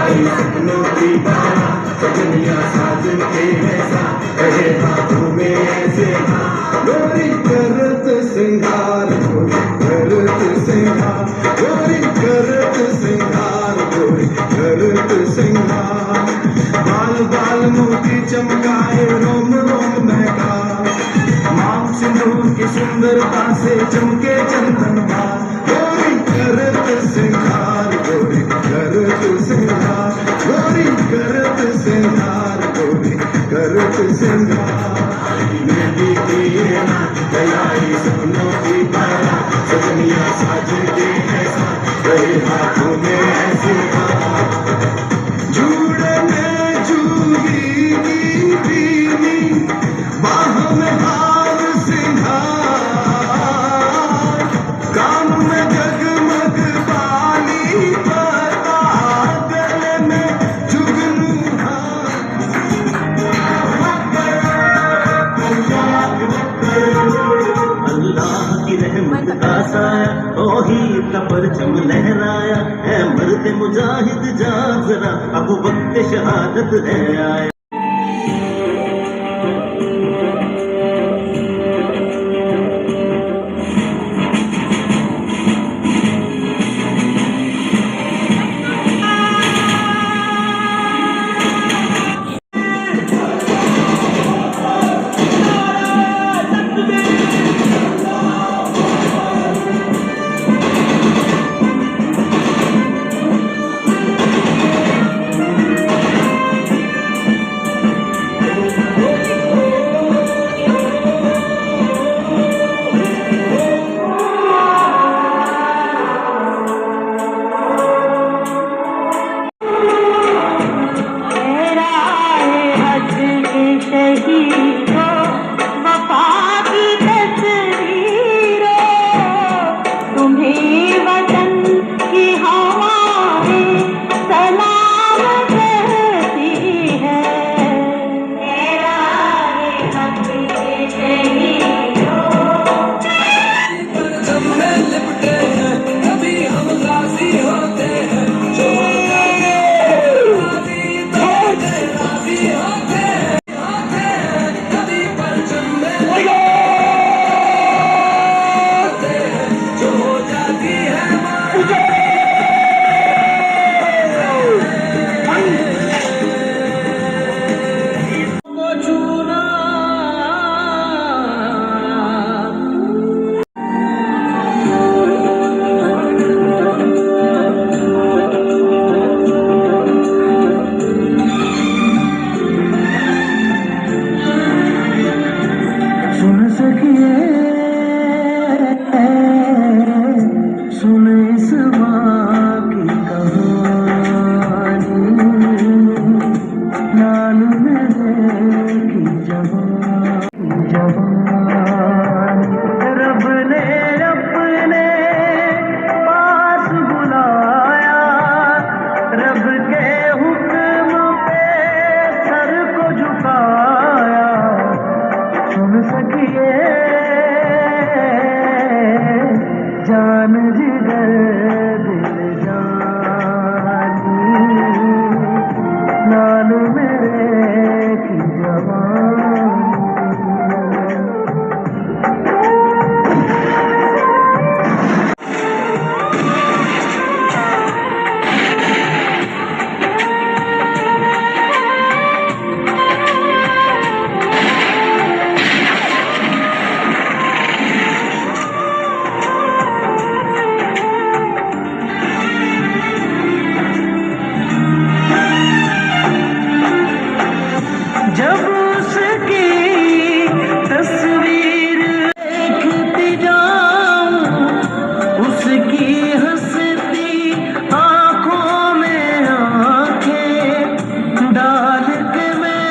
सपनों की बात सजनिया साजन के ऐसा रहे हाथों में ऐसे गोरी करत सिंगार गोरी करत सिंगार गोरी करत सिंगार गोरी करत सिंगार बाल बाल मोती चमकाए रोम रोम महका मांग सिंदूर की सुंदरता से चमके चंदन गोरी करत सिंगार गोरी करत सिंगार गोरी करत सिंगार गोरी करत सिंगार मेहंदी की ना गलाई सपनों की तारा सजनिया साजन के ऐसा रहे हाथों में ऐसे जूड़े में जूही की बीनी बाहों में हार सिंगार कान में जगमग बाली पता गले में जुगनू अल्लाह की रहमत का साया ओ हीर का परचम लहराया है मर्द मुजाहिद जाग जरा अब वक्त शहादत है आया रब ने अपने पास बुलाया रब के हुक्म पे सर को झुकाया सुन सकिए जान जिगर दिल जानी नाल में